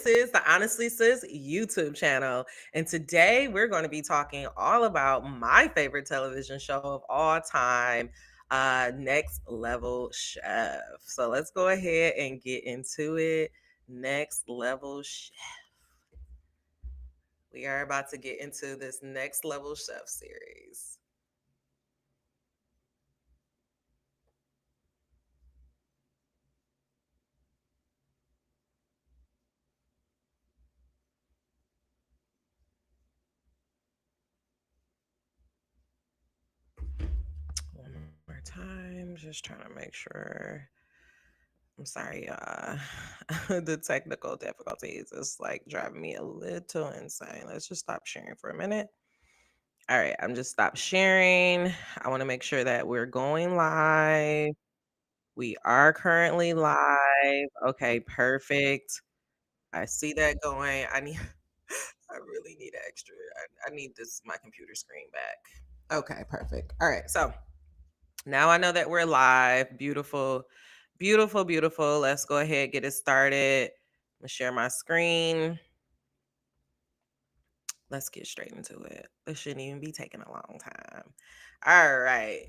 is the Honestly Sis YouTube channel. And today we're going to be talking all about my favorite television show of all time, Next Level Chef. So let's go ahead and get into it. Next Level Chef. We are about to get into this Next Level Chef series. One more time, just trying to make sure. I'm sorry, the technical difficulties is like driving me a little insane. Let's just stop sharing for a minute. All right, I'm just stop sharing. I want to make sure that we're going live. We are currently live. Okay, perfect. I see that going. I need I really need extra. I need this my computer screen back. Okay, perfect. All right. So now I know that we're live. Beautiful, beautiful, beautiful. Let's go ahead get it started. I'm gonna share my screen. Let's get straight into it. This shouldn't even be taking a long time. All right.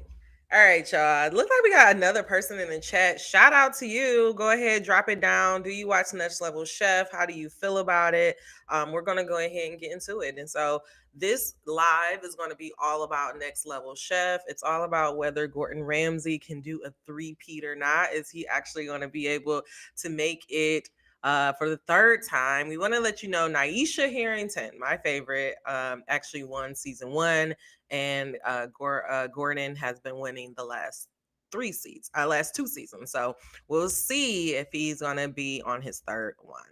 All right, y'all. Look like we got another person in the chat. Shout out to you. Go ahead, drop it down. Do you watch Next Level Chef? How do you feel about it? We're gonna go ahead and get into it. And so this live is going to be all about Next Level Chef. It's all about whether Gordon Ramsay can do a three-peat or not. Is he actually going to be able to make it for the third time? We want to let you know Naisha Harrington, my favorite, actually won season one, and Gordon has been winning the last last two seasons. So we'll see if he's going to be on his third one.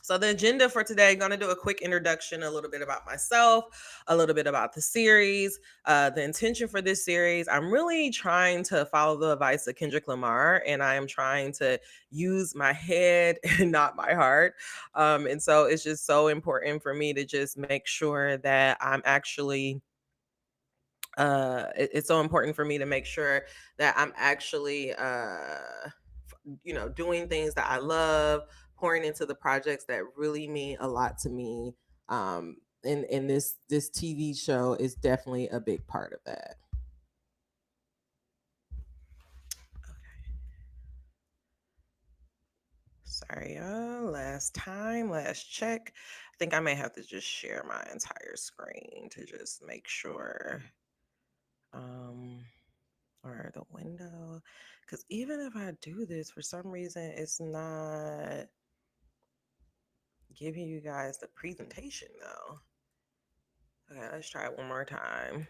So the agenda for today, I'm going to do a quick introduction, a little bit about myself, a little bit about the series, the intention for this series. I'm really trying to follow the advice of Kendrick Lamar, and I am trying to use my head and not my heart. And so it's just so important for me to just make sure that I'm actually it's so important for me to make sure that I'm actually doing things that I love, pouring into the projects that really mean a lot to me. And this TV show is definitely a big part of that. Sorry, last check. I think I may have to just share my entire screen to just make sure. Um, or the window, because even if I do this, for some reason, it's not giving you guys the presentation though. Okay, let's try it one more time.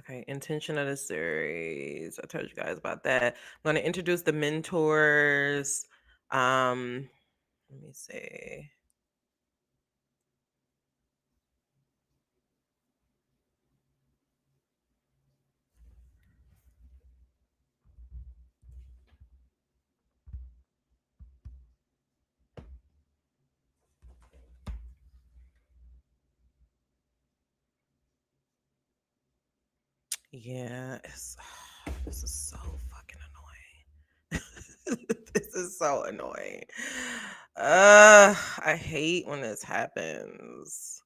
Okay, intention of the series. I told you guys about that. I'm going to introduce the mentors. Let me see. Yeah, this is so fucking annoying. This is so annoying. I hate when this happens.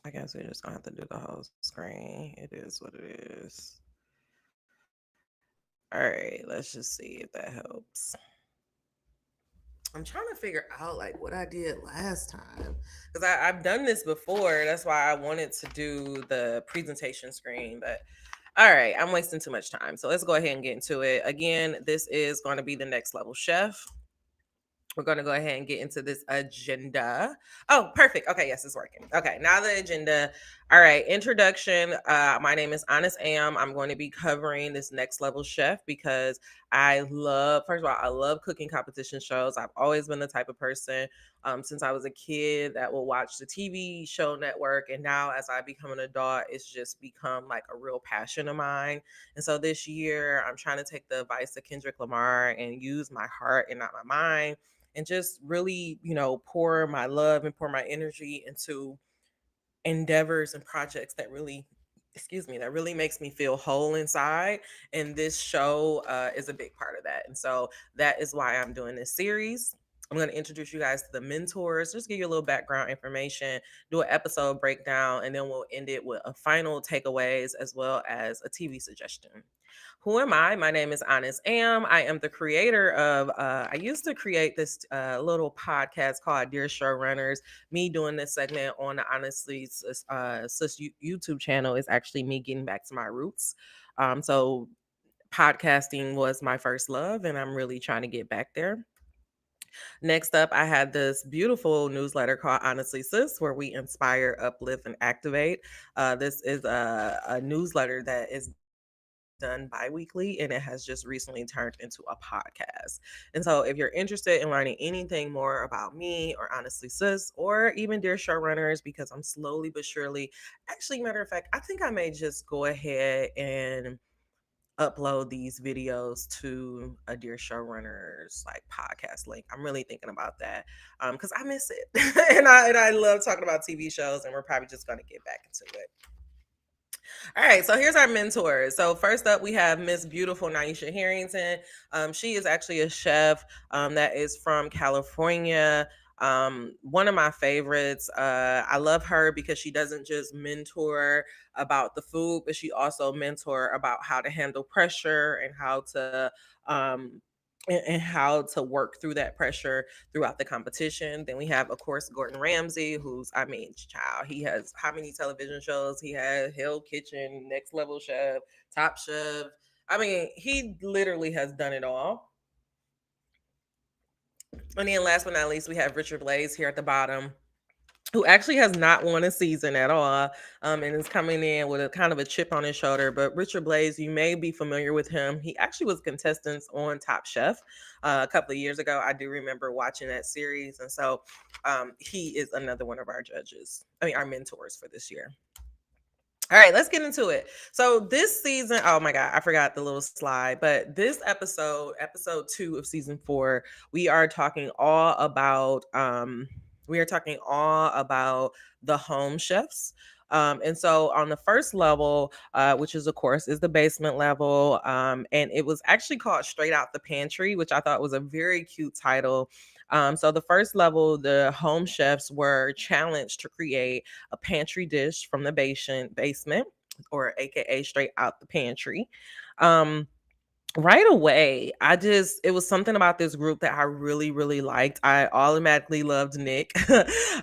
I guess we're just gonna have to do the whole screen. It is what it is. All right, let's just see if that helps. I'm trying to figure out like what I did last time because I've done this before. That's why I wanted to do the presentation screen, but all right, I'm wasting too much time. So let's go ahead and get into it. Again, this is going to be the Next Level Chef. We're going to go ahead and get into this agenda. Oh, perfect. Okay, yes, it's working. Okay, now the agenda. All right, introduction. My name is Honest Am. I'm going to be covering this Next Level Chef because first of all, I love cooking competition shows. I've always been the type of person since I was a kid that will watch the TV show network. And now as I become an adult, it's just become like a real passion of mine. And so this year, I'm trying to take the advice of Kendrick Lamar and use my heart and not my mind, and just really, pour my love and pour my energy into endeavors and projects that really excuse me, that really makes me feel whole inside. And this show is a big part of that. And so that is why I'm doing this series. I'm going to introduce you guys to the mentors, just give you a little background information, do an episode breakdown, and then we'll end it with a final takeaways as well as a TV suggestion. Who am I? My name is Honest Am. I am the creator of, I used to create this little podcast called Dear Showrunners. Me doing this segment on the Honestly Sis YouTube channel is actually me getting back to my roots. So podcasting was my first love, and I'm really trying to get back there. Next up, I had this beautiful newsletter called Honestly Sis, where we inspire, uplift, and activate. This is a newsletter that is done bi-weekly, and it has just recently turned into a podcast. And so if you're interested in learning anything more about me or Honestly Sis or even Dear Showrunners, because I'm slowly but surely, actually, matter of fact, I think I may just go ahead and upload these videos to a Dear Showrunners like podcast link. I'm really thinking about that because I miss it. And I love talking about TV shows, and we're probably just going to get back into it. All right, so here's our mentors. So first up, we have Miss Beautiful Naisha Harrington. She is actually a chef that is from California. One of my favorites. I love her because she doesn't just mentor about the food, but she also mentor about how to handle pressure and how to and how to work through that pressure throughout the competition. Then we have, of course, Gordon Ramsay, who's, I mean, child, he has how many television shows? He had Hell Kitchen, Next Level Chef, Top Chef. I mean, he literally has done it all. And then last but not least, we have Richard Blaze here at the bottom, who actually has not won a season at all, and is coming in with a kind of a chip on his shoulder. But Richard Blaze, you may be familiar with him. He actually was contestants on Top Chef a couple of years ago. I do remember watching that series, and so he is another one of our judges. I mean, our mentors for this year. All right, let's get into it. So this season, oh my God, I forgot the little slide, but this episode, episode 2 of season 4, we are talking all about the home chefs. And so on the first level, which is of course is the basement level, and it was actually called Straight Out the Pantry, which I thought was a very cute title. So the first level, the home chefs were challenged to create a pantry dish from the basement, or AKA straight out the pantry. Um, right away, it was something about this group that I really, really liked. I automatically loved Nick.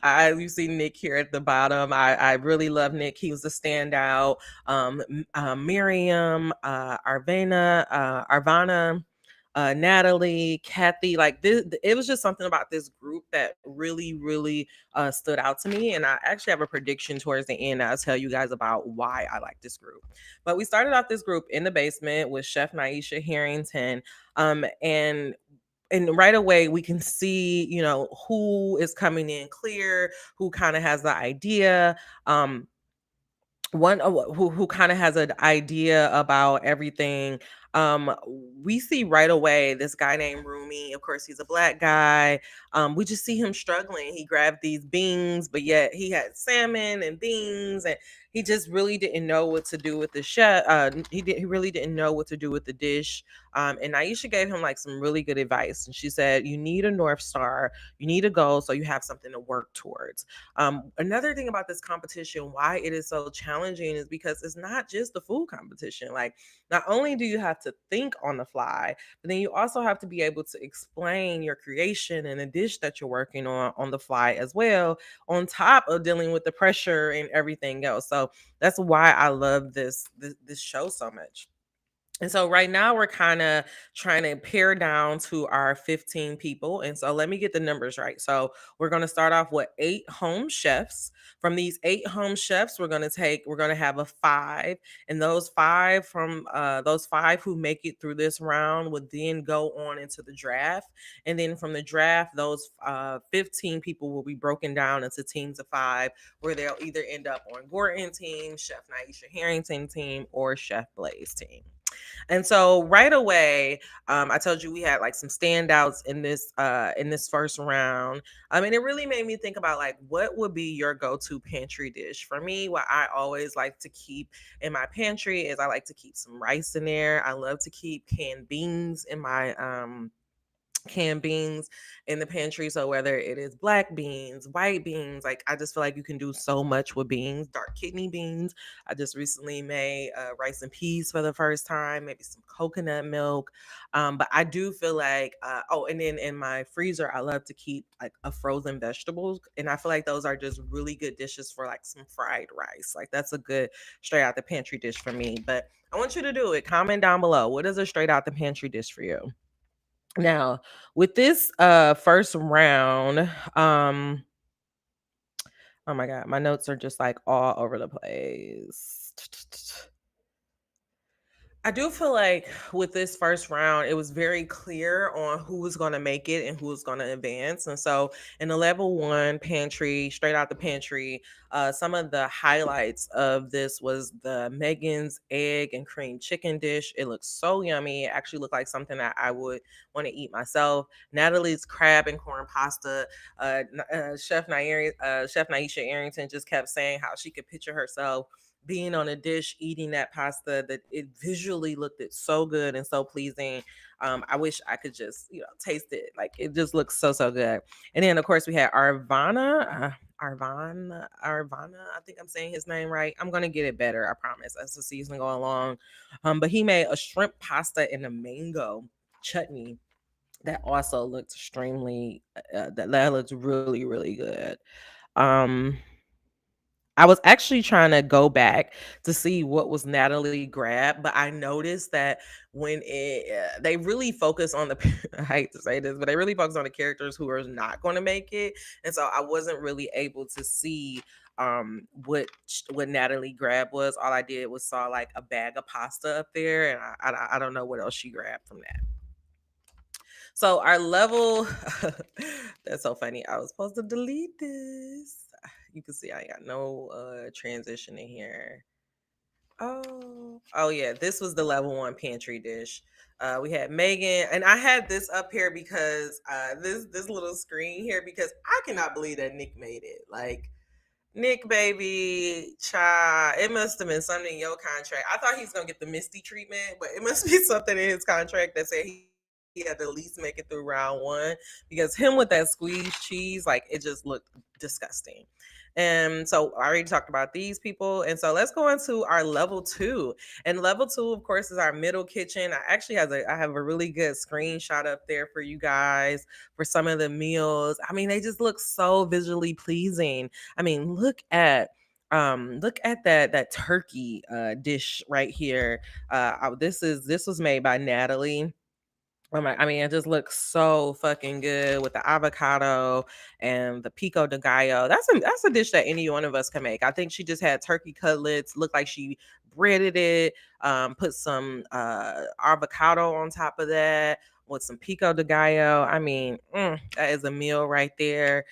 You see Nick here at the bottom. I really love Nick. He was a standout. Miriam, Arvana, Natalie, Kathy, like this, it was just something about this group that really, really stood out to me. And I actually have a prediction towards the end. I'll tell you guys about why I like this group. But we started off this group in the basement with Chef Naisha Harrington. And right away we can see, who is coming in clear, who kind of has the idea. One who kind of has an idea about everything. um we see right away this guy named Rumi. Of course, he's a black guy. We just see him struggling. He grabbed these beans, but yet he had salmon and beans, and he just really didn't know what to do with the chef. He really didn't know what to do with the dish. And Aisha gave him like some really good advice, and she said, you need a North Star, you need a goal, so you have something to work towards. Another thing about this competition, why it is so challenging, is because it's not just the food competition. Like, not only do you have to think on the fly, but then you also have to be able to explain your creation and the dish that you're working on the fly as well, on top of dealing with the pressure and everything else. So that's why I love this show so much. And so right now we're kind of trying to pare down to our 15 people. And so let me get the numbers right. So we're going to start off with 8 home chefs. From these 8 home chefs, we're going to have a 5. And those five who make it through this round would then go on into the draft. And then from the draft, those 15 people will be broken down into teams of 5, where they'll either end up on Gordon team, Chef Naisha Harrington team, or Chef Blaze team. And so right away, I told you we had like some standouts in this first round. And it really made me think about like what would be your go-to pantry dish. For me, what I always like to keep in my pantry is I like to keep some rice in there. I love to keep canned beans in my canned beans in the pantry. So whether it is black beans, white beans, like I just feel like you can do so much with beans, dark kidney beans. I just recently made rice and peas for the first time, maybe some coconut milk. But I do feel like, oh, and then in my freezer, I love to keep like a frozen vegetables. And I feel like those are just really good dishes for like some fried rice. Like that's a good straight out the pantry dish for me. But I want you to do it. Comment down below. What is a straight out the pantry dish for you? Now, with this first round, oh my god, my notes are just like all over the place. I do feel like with this first round, it was very clear on who was going to make it and who was going to advance. And so, in the level one pantry, straight out the pantry, some of the highlights of this was the Megan's egg and cream chicken dish. It looks so yummy. It actually looked like something that I would want to eat myself. Natalie's crab and corn pasta. Chef Naisha Arrington just kept saying how she could picture herself being on a dish eating that pasta, that it visually looked it so good and so pleasing. I wish I could just taste it, like it just looks so good. And then of course we had Arvana, I think I'm saying his name right. I'm gonna get it better, I promise, as the season go along. But he made a shrimp pasta and a mango chutney that also looked extremely that looks really good. um I was actually trying to go back to see what was Natalie Grab, but I noticed that they really focus on the I hate to say this, but they really focus on the characters who are not going to make it, and so I wasn't really able to see what Natalie Grab was. All I did was saw like a bag of pasta up there, and I don't know what else she grabbed from that. So our level that's so funny. I was supposed to delete this. You can see I got no transition in here. Oh yeah, this was the level one pantry dish. We had Megan, and I had this up here because this little screen here because I cannot believe that Nick made it. Like Nick, baby, child, it must have been something in your contract. I thought he was gonna get the Misty treatment, but it must be something in his contract that said he had to at least make it through round one because him with that squeezed cheese, like it just looked disgusting. And so I already talked about these people. And so let's go into our level two. And level two, of course, is our middle kitchen. I have a really good screenshot up there for you guys for some of the meals. I mean, they just look so visually pleasing. I mean, look at that turkey dish right here. This was made by Natalie. I mean, it just looks so fucking good with the avocado and the pico de gallo. That's a dish that any one of us can make. I think she just had turkey cutlets. Looked like she breaded it, put some avocado on top of that with some pico de gallo. I mean, that is a meal right there.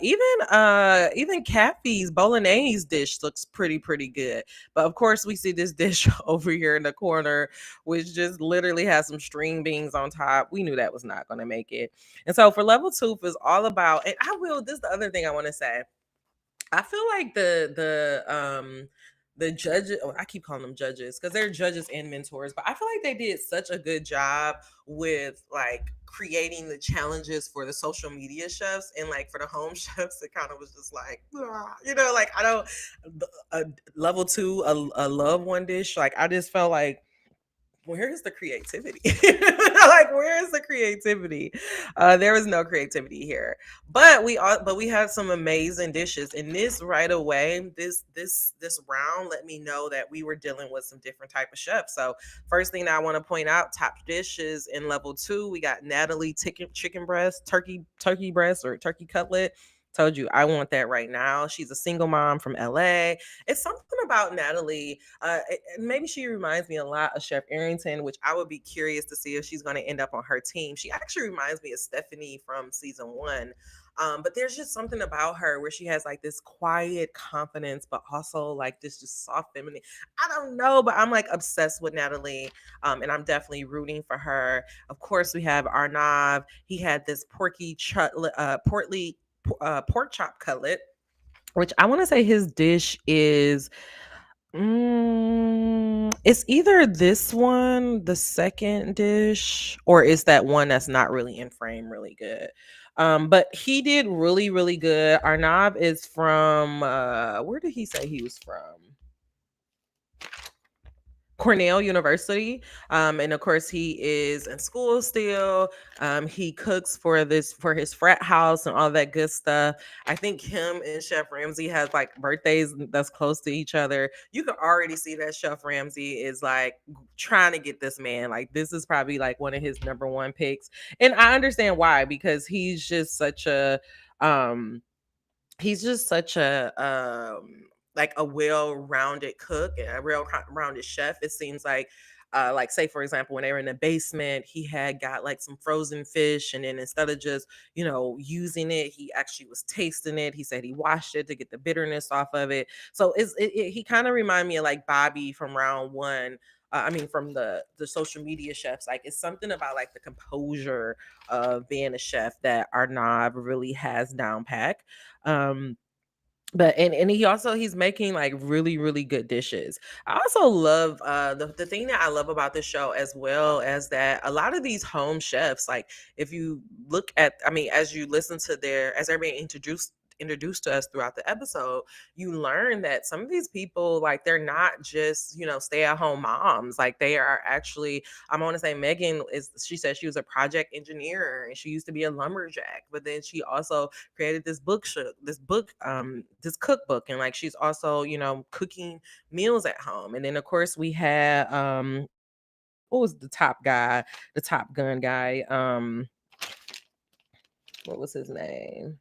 Even Kathy's bolognese dish looks pretty good. But of course, we see this dish over here in the corner which just literally has some string beans on top. We knew that was not going to make it. And so for level two is all about, and this is the other thing I want to say. I feel like the judges, I keep calling them judges because they're judges and mentors, but I feel like they did such a good job with like creating the challenges for the social media chefs and like for the home chefs. It kind of was just like, like I don't, a level two, a love one dish. Like I just felt like where is the creativity? Like, where is the creativity? There was no creativity here, but we had some amazing dishes. And this right away, this round let me know that we were dealing with some different type of chefs. So first thing that I want to point out, top dishes in level two, we got Natalie chicken breast, turkey breast or turkey cutlet, Told you I want that right now. She's a single mom from LA. It's something about Natalie. Maybe she reminds me a lot of Chef Arrington, which I would be curious to see if she's going to end up on her team. She actually reminds me of Stephanie from season one. But there's just something about her where she has like this quiet confidence, but also like this just soft feminine. I don't know, but I'm like obsessed with Natalie, and I'm definitely rooting for her. Of course, we have Arnav. He had this pork chop cutlet, which I want to say his dish is. It's either this one, the second dish, or it's that one that's not really in frame really good. But he did really, really good. Arnav is from where did he say he was from? Cornell University. And of course he is in school still. He cooks for his frat house and all that good stuff. I think him and Chef Ramsay has like birthdays that's close to each other. You can already see that Chef Ramsay is like trying to get this man. Like this is probably like one of his number one picks. And I understand why, because um he's just such a like a well-rounded cook and a rounded chef. It seems like say for example when they were in the basement, he had got like some frozen fish, and then instead of just using it, he actually was tasting it. He said he washed it to get the bitterness off of it. So he kind of remind me of like Bobby from round one. I mean, from the social media chefs. Like it's something about like the composure of being a chef that Arnav really has down pack. Um, but and he's making like really, really good dishes. I also love the thing that I love about this show, as well as that a lot of these home chefs, like if you look at, I mean, as you listen to as they're being introduced to us throughout the episode, you learn that some of these people, like they're not just stay-at-home moms. Like they are actually, I want to say Megan is, she said she was a project engineer and she used to be a lumberjack, but then she also created this cookbook, and like she's also cooking meals at home. And then of course we had what was the top guy, the Top Gun guy, what was his name?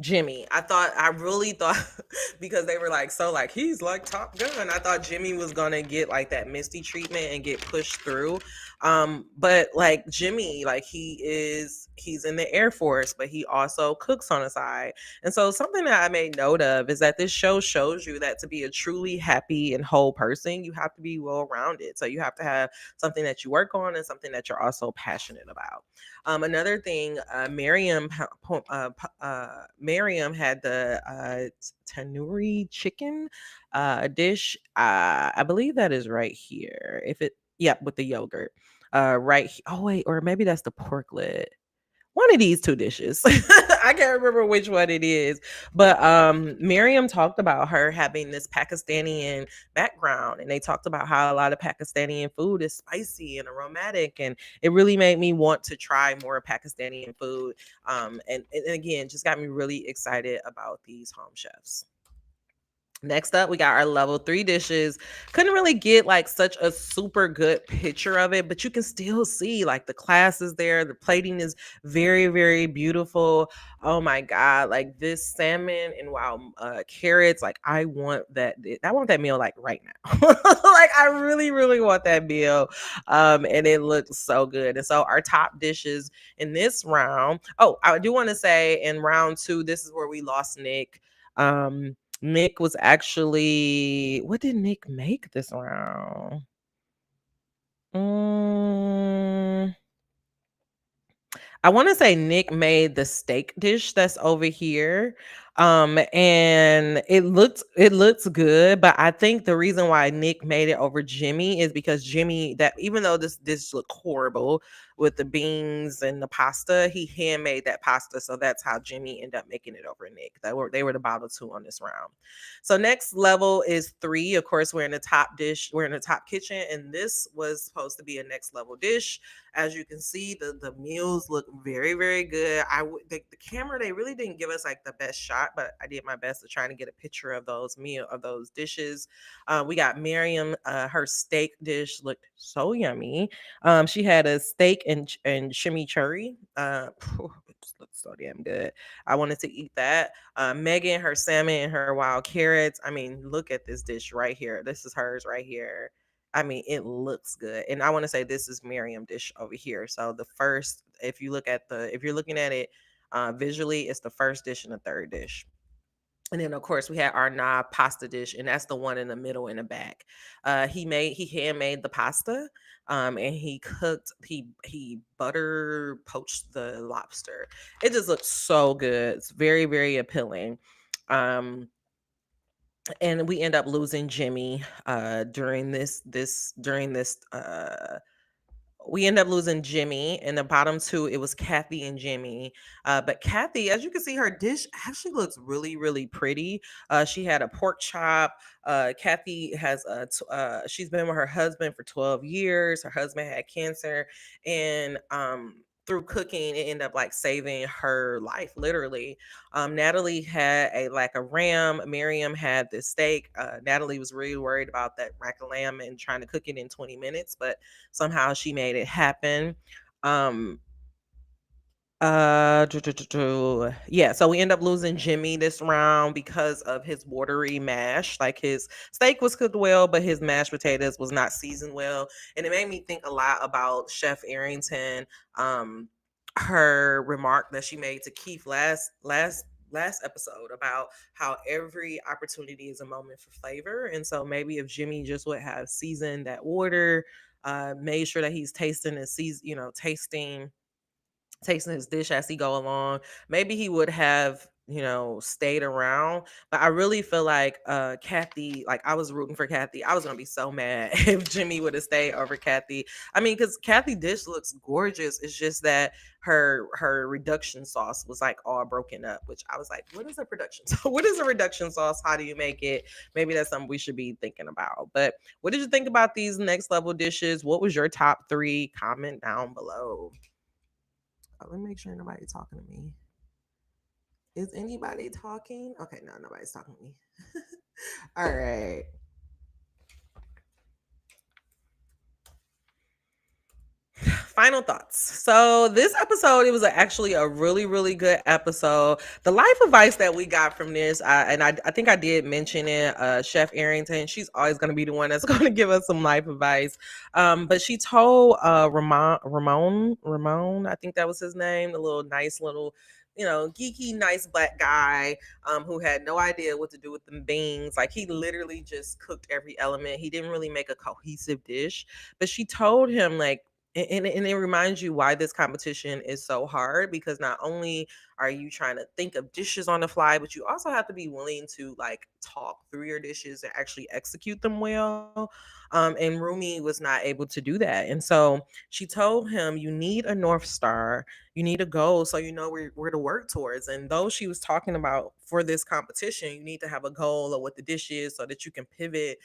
Jimmy. I really thought because they were like, so like he's like Top Gun. I thought Jimmy was gonna get like that Misty treatment and get pushed through. But like Jimmy, like he's in the Air Force, but he also cooks on the side. And so something that I made note of is that this show shows you that to be a truly happy and whole person, you have to be well rounded. So you have to have something that you work on and something that you're also passionate about. Another thing, Miriam had the tandoori chicken dish. I believe that is right here. Yep, with the yogurt. Oh wait, or maybe that's the porklet. One of these two dishes. I can't remember which one it is. But Miriam talked about her having this Pakistani background, and they talked about how a lot of Pakistani food is spicy and aromatic, and it really made me want to try more Pakistani food. And again, just got me really excited about these home chefs. Next up, we got our level 3 dishes. Couldn't really get like such a super good picture of it, but you can still see like the class is there. The plating is very, very beautiful. Oh my God. Like this salmon and carrots. Like I want that meal like right now. Like I really, really want that meal. And it looks so good. And so our top dishes in this round. Oh, I do want to say in round 2, this is where we lost Nick. Nick was actually, what did Nick make this round? Mm, I want to say Nick made the steak dish that's over here. And it looks good, but I think the reason why Nick made it over Jimmy is because Jimmy, that even though this dish looked horrible with the beans and the pasta, he handmade that pasta. So that's how Jimmy ended up making it over Nick. They were the bottom two on this round. So next level is 3. Of course, we're in the top dish, we're in the top kitchen, and this was supposed to be a next level dish. As you can see, the meals look very, very good. The camera, they really didn't give us like the best shot, but I did my best to try to get a picture of those dishes. We got Miriam, her steak dish looked so yummy. She had a steak and chimichurri. looks so damn good. I wanted to eat that. Megan, her salmon and her wild carrots. I mean, look at this dish right here. This is hers right here. I mean, it looks good. And I want to say this is Miriam dish over here. So the first, if you're looking at it visually, it's the first dish and the third dish. And then of course we had our knob pasta dish, and that's the one in the middle in the back. He handmade the pasta, and he butter poached the lobster. It just looks so good. It's very very appealing. Um, and we end up losing Jimmy during this we end up losing Jimmy. In the bottom two, it was Kathy and Jimmy. But Kathy, as you can see, her dish actually looks really, really pretty. She had a pork chop. Kathy she's been with her husband for 12 years. Her husband had cancer, and through cooking, it ended up like saving her life, literally. Natalie had a ram. Miriam had this steak. Natalie was really worried about that rack of lamb and trying to cook it in 20 minutes, but somehow she made it happen. Um, yeah, so we end up losing Jimmy this round because of his watery mash. Like his steak was cooked well, but his mashed potatoes was not seasoned well. And it made me think a lot about Chef Arrington. Her remark that she made to Keith last episode about how every opportunity is a moment for flavor. And so maybe if Jimmy just would have seasoned that water, made sure that he's tasting and sees, tasting his dish as he go along, maybe he would have, stayed around. But I really feel like Kathy, like I was rooting for Kathy. I was gonna be so mad if Jimmy would have stayed over Kathy. I mean, because Kathy dish looks gorgeous. It's just that her reduction sauce was like all broken up, which I was like, what is a production what is a reduction sauce? How do you make it? Maybe that's something we should be thinking about. But what did you think about these next level dishes? What was your top three? Comment down below. Oh, let me make sure nobody's talking to me. Is anybody talking? Okay, no, nobody's talking to me. All right. Final thoughts. So this episode, it was actually a really, really good episode. The life advice that we got from this, I think I did mention it. Chef Arrington, she's always going to be the one that's going to give us some life advice. But she told Ramon, I think that was his name, the little nice little, geeky, nice black guy, who had no idea what to do with them beans. Like he literally just cooked every element. He didn't really make a cohesive dish. But she told him like, and it reminds you why this competition is so hard, because not only are you trying to think of dishes on the fly, but you also have to be willing to like talk through your dishes and actually execute them well. And Rumi was not able to do that. And so she told him, you need a North Star, you need a goal so you know where to work towards. And though she was talking about for this competition, you need to have a goal of what the dish is so that you can pivot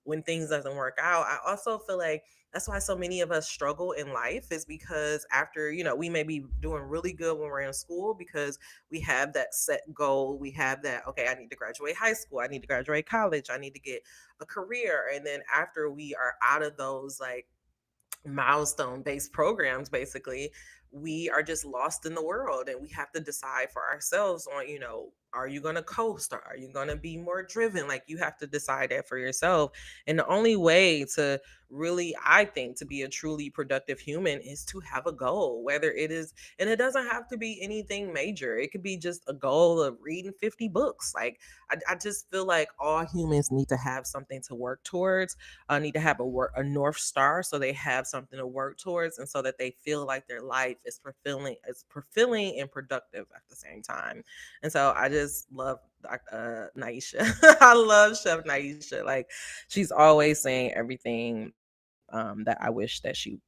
when things doesn't work out. I also feel like that's why so many of us struggle in life, is because after, we may be doing really good when we're in school because we have that set goal. We have that, okay, I need to graduate high school. I need to graduate college. I need to get a career. And then after we are out of those like milestone based programs, basically we are just lost in the world, and we have to decide for ourselves on, are you going to coast or are you going to be more driven? Like you have to decide that for yourself. And the only way to really, I think, to be a truly productive human is to have a goal, whether it is, and it doesn't have to be anything major. It could be just a goal of reading 50 books. Like I just feel like all humans need to have something to work towards, need to have a North Star, so they have something to work towards, and so that they feel like their life is fulfilling and productive at the same time. And so I just love Naisha. I love Chef Naisha. Like she's always saying everything that I wish that she's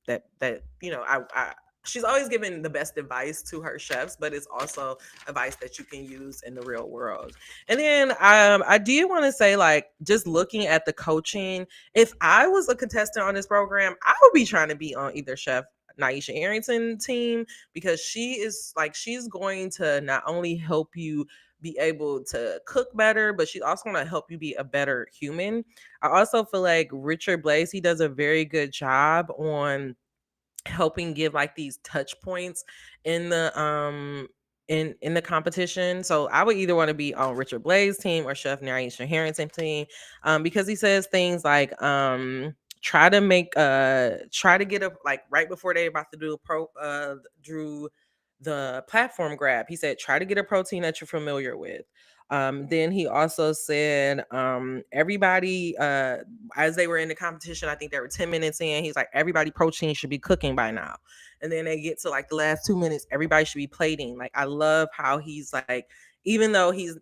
always giving the best advice to her chefs, but it's also advice that you can use in the real world. And then I do want to say, like, just looking at the coaching, if I was a contestant on this program, I would be trying to be on either Chef Naisha Arrington team, because she's going to not only help you be able to cook better, but she's also going to help you be a better human. I also feel like Richard Blaze, he does a very good job on helping give like these touch points in the competition. So I would either want to be on Richard Blaze team or Chef Naisha Harrington team, because he says things like try to get a like right before they about to do drew the platform grab. He said try to get a protein that you're familiar with. Then he also said everybody as they were in the competition, I think they were 10 minutes in, he's like, everybody protein should be cooking by now. And then they get to like the last 2 minutes, everybody should be plating. Like, I love how he's like, even though he's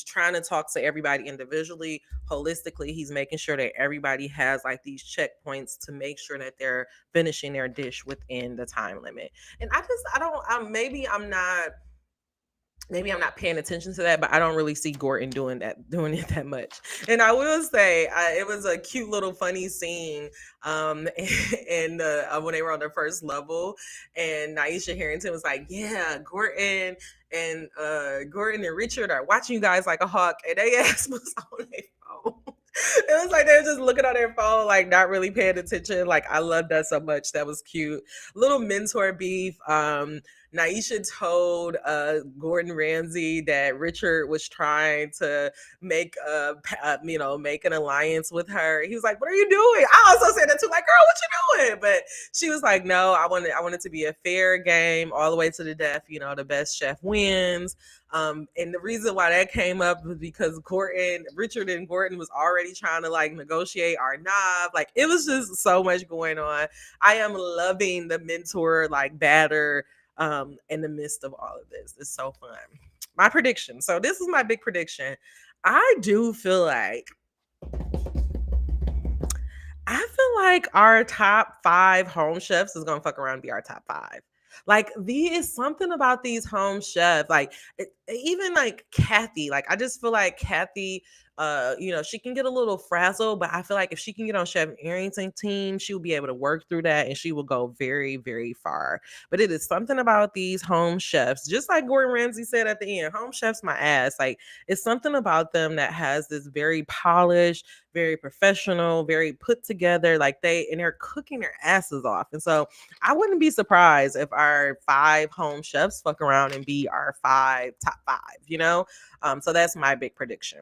trying to talk to everybody individually, holistically, he's making sure that everybody has like these checkpoints to make sure that they're finishing their dish within the time limit. And I don't, maybe I'm not paying attention to that, but I don't really see Gordon doing it that much. And I will say, it was a cute little funny scene, and when they were on the first level, and Naisha Harrington was like, "Yeah, Gordon and Richard are watching you guys like a hawk," and they ass was on their phone. It was like they were just looking on their phone, like not really paying attention. Like, I love that so much. That was cute. Little mentor beef. Naisha told Gordon Ramsay that Richard was trying to make an alliance with her. He was like, "What are you doing?" I also said that too, like, "Girl, what you doing?" But she was like, "No, I want it to be a fair game all the way to the death. The best chef wins." And the reason why that came up was because Richard and Gordon was already trying to like negotiate our knob. Like, it was just so much going on. I am loving the mentor like batter in the midst of all of this. It's so fun. My prediction. So this is my big prediction. I do feel like our top 5 home chefs is gonna fuck around and be our top 5. Like, is something about these home chefs, like even like Kathy. Like, I just feel like Kathy, she can get a little frazzled, but I feel like if she can get on Chef Arrington team, she will be able to work through that and she will go very, very far. But it is something about these home chefs, just like Gordon Ramsay said at the end, home chefs my ass. Like, it's something about them that has this very polished, very professional, very put together, like they're cooking their asses off. And so I wouldn't be surprised if our 5 home chefs fuck around and be our top 5. So that's my big prediction.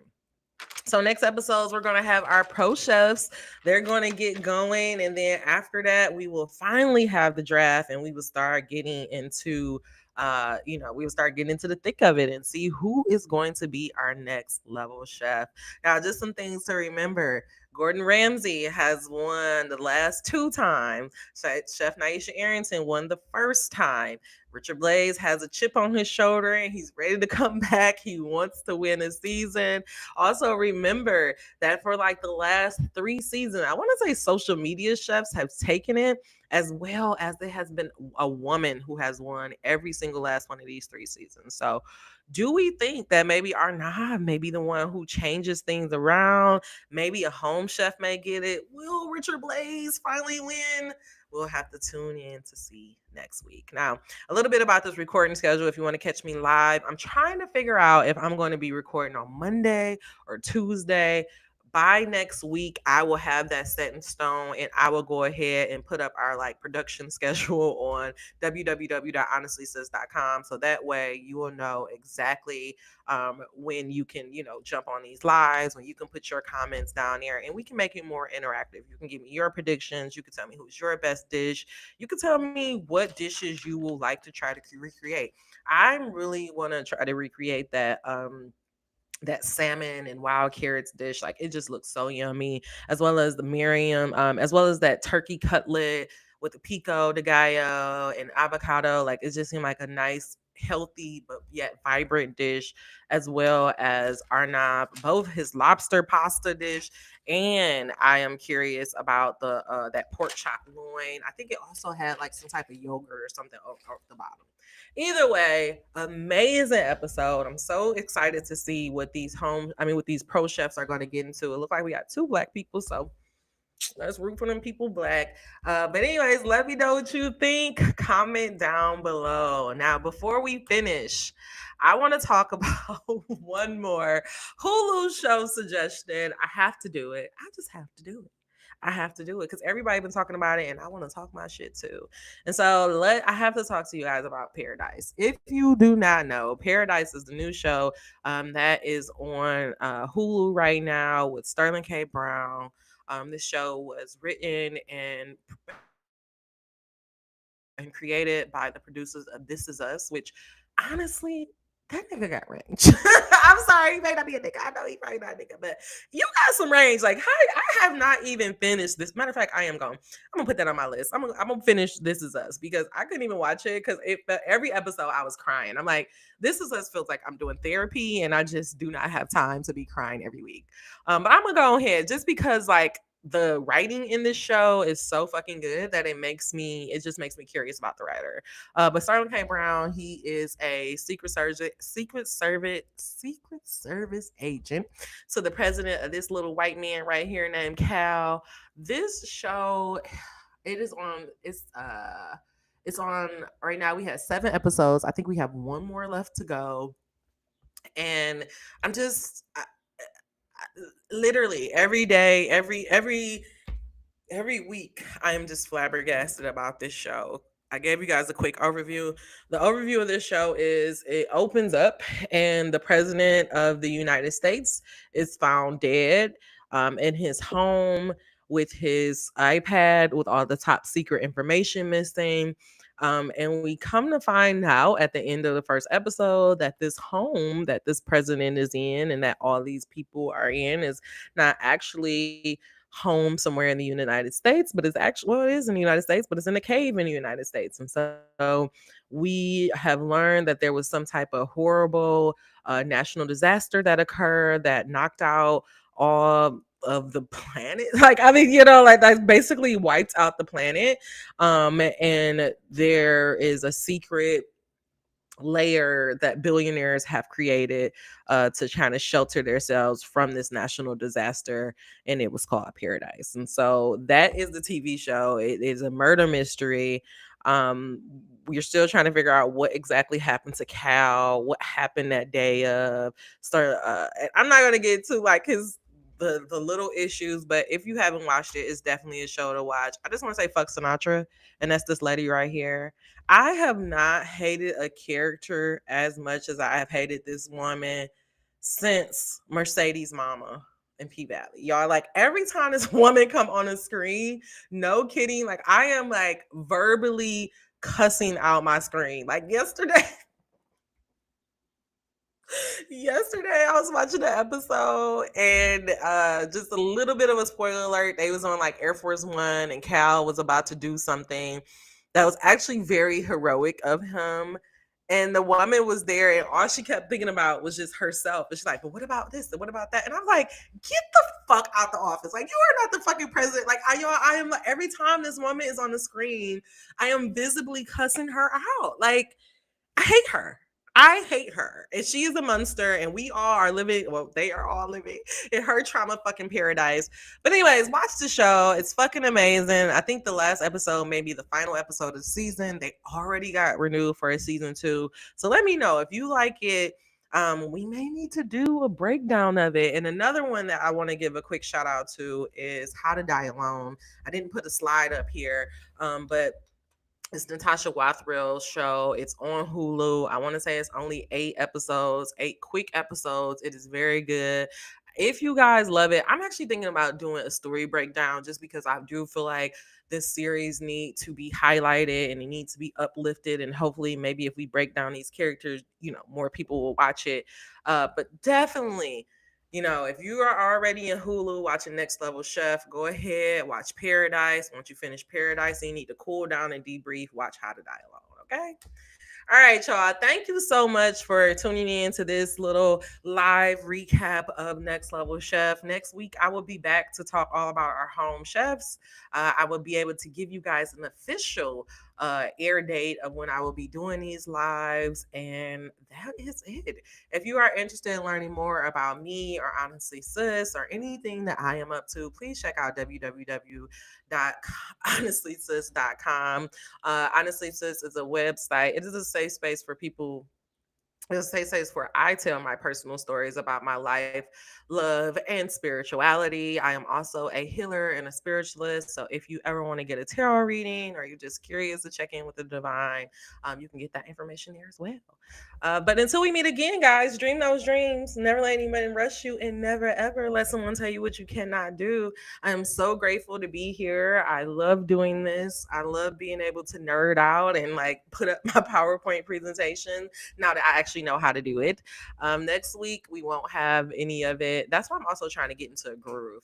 So next episodes, we're going to have our pro chefs. They're going to get going. And then after that, we will finally have the draft and we will start getting into the thick of it and see who is going to be our next level chef. Now, just some things to remember. Gordon Ramsay has won the last 2 times. Chef Naisha Arrington won the first time. Richard Blaze has a chip on his shoulder and he's ready to come back. He wants to win a season. Also, remember that for like the last 3 seasons, I want to say social media chefs have taken it, as well as there has been a woman who has won every single last one of these 3 seasons. So, do we think that maybe our knob may be the one who changes things around? Maybe a home chef may get it. Will Richard Blaze finally win? We'll have to tune in to see next week. Now, a little bit about this recording schedule. If you want to catch me live, I'm trying to figure out if I'm going to be recording on Monday or Tuesday. By next week, I will have that set in stone and I will go ahead and put up our like production schedule on www.honestlysis.com. So that way you will know exactly when you can, jump on these lives, when you can put your comments down there and we can make it more interactive. You can give me your predictions. You can tell me who's your best dish. You can tell me what dishes you will like to try to recreate. I really want to try to recreate that salmon and wild carrots dish. Like, it just looks so yummy, as well as the Miriam, as well as that turkey cutlet with the pico de gallo and avocado. Like, it just seemed like a nice, healthy but yet vibrant dish, as well as Arnab, both his lobster pasta dish, and I am curious about the that pork chop loin. I think it also had like some type of yogurt or something off the bottom. Either way, amazing episode. I'm so excited to see what what these pro chefs are going to get into. It looks like we got 2 Black people, so let's root for them people Black. But anyways, let me know what you think. Comment down below. Now, before we finish, I want to talk about one more Hulu show suggestion. I have to do it. I just have to do it. I have to do it because everybody been talking about it, and I want to talk my shit too. And so I have to talk to you guys about Paradise. If you do not know, Paradise is the new show that is on Hulu right now with Sterling K. Brown. This show was written and created by the producers of This Is Us, which honestly, that nigga got range. I'm sorry, he may not be a nigga. I know he probably not a nigga, but you got some range. Like, I have not even finished this. Matter of fact, I am going. I'm gonna put that on my list. I'm gonna finish This Is Us because I couldn't even watch it because every episode I was crying. I'm like, This Is Us feels like I'm doing therapy, and I just do not have time to be crying every week. But I'm gonna go ahead just because like the writing in this show is so fucking good that it just makes me curious about the writer. But Sterling K. Brown, he is a secret service agent to the president of this little white man right here named Cal. This show, it is on. It's on right now. We have 7 episodes. I think we have one more left to go, and I'm just. Literally every day, every week, I am just flabbergasted about this show. I gave you guys a quick overview. The overview of this show is it opens up, and the president of the United States is found dead in his home with his iPad with all the top secret information missing. And we come to find out at the end of the first episode that this home that this president is in and that all these people are in is not actually home somewhere in the United States, but it's actually, well, it is in the United States, but it's in a cave in the United States. And so we have learned that there was some type of horrible national disaster that occurred that knocked out all of the planet. Like, I mean, like that basically wiped out the planet. And there is a secret layer that billionaires have created to kind of shelter themselves from this national disaster, and it was called Paradise. And so that is the TV show. It is a murder mystery. um we're still trying to figure out what exactly happened to Cal, what happened that day of start and I'm not gonna get to like his the little issues, but if you haven't watched it, it's definitely a show to watch. I just want to say fuck Sinatra, and that's this lady right here. I have not hated a character as much as I have hated this woman since Mercedes Mama in P Valley. Y'all, like every time this woman come on the screen, no kidding, like I am like verbally cussing out my screen. Like yesterday I was watching the episode, and just a little bit of a spoiler alert, they was on like Air Force One and Cal was about to do something that was actually very heroic of him, and the woman was there and all she kept thinking about was just herself. And she's like, but what about this and what about that? And I'm like, get the fuck out the office. Like, you are not the fucking president. Like, I am like, every time this woman is on the screen, I am visibly cussing her out. Like, I hate her. I hate her. And she is a monster, and we all are living, well, they are all living in her trauma fucking paradise. But, anyways, watch the show. It's fucking amazing. I think the last episode, maybe the final episode of the season, they already got renewed for a season 2. So let me know if you like it. We may need to do a breakdown of it. And another one that I want to give a quick shout out to is How to Die Alone. I didn't put a slide up here, but it's Natasha Wathrill's show. It's on Hulu. I want to say it's only 8 episodes, 8 quick episodes. It is very good. If you guys love it, I'm actually thinking about doing a story breakdown just because I do feel like this series need to be highlighted and it needs to be uplifted. And hopefully, maybe if we break down these characters, more people will watch it. But definitely, if you are already in Hulu watching Next Level Chef, go ahead, watch Paradise. Once you finish Paradise, you need to cool down and debrief, watch How to Die Alone, okay? All right, y'all. Thank you so much for tuning in to this little live recap of Next Level Chef. Next week, I will be back to talk all about our home chefs. I will be able to give you guys an official air date of when I will be doing these lives. And that is it. If you are interested in learning more about me or Honestly Sis or anything that I am up to, please check out www.honestlysis.com. Honestly Sis is a website. It is a safe space for people This safe space where I tell my personal stories about my life, love, and spirituality. I am also a healer and a spiritualist. So if you ever want to get a tarot reading or you're just curious to check in with the divine, you can get that information there as well. But until we meet again, guys, dream those dreams. Never let anybody rush you, and never ever let someone tell you what you cannot do. I am so grateful to be here. I love doing this. I love being able to nerd out and like put up my PowerPoint presentation now that I actually know how to do it. Next week, we won't have any of it. That's why I'm also trying to get into a groove.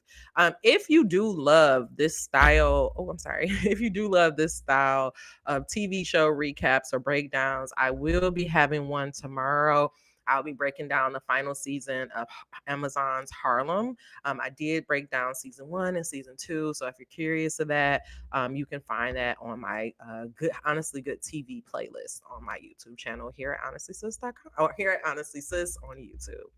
If you do love this style, oh, I'm sorry. If you do love this style of TV show recaps or breakdowns, I will be having one tomorrow. I'll be breaking down the final season of Amazon's Harlem. I did break down season one and season two. So if you're curious of that, you can find that on my good, honestly good TV playlist on my YouTube channel here at honestlysis.com or here at honestlysis on YouTube.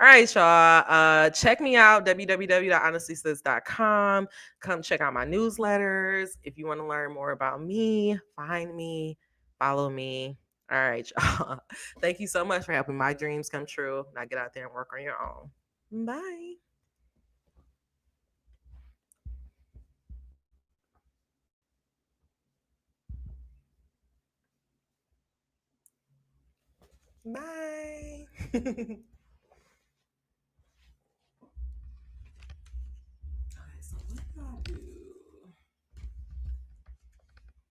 All right, y'all. Check me out, www.honestlysis.com. Come check out my newsletters. If you want to learn more about me, find me, follow me. All right, y'all. Thank you so much for helping my dreams come true. Now get out there and work on your own. Bye. Bye.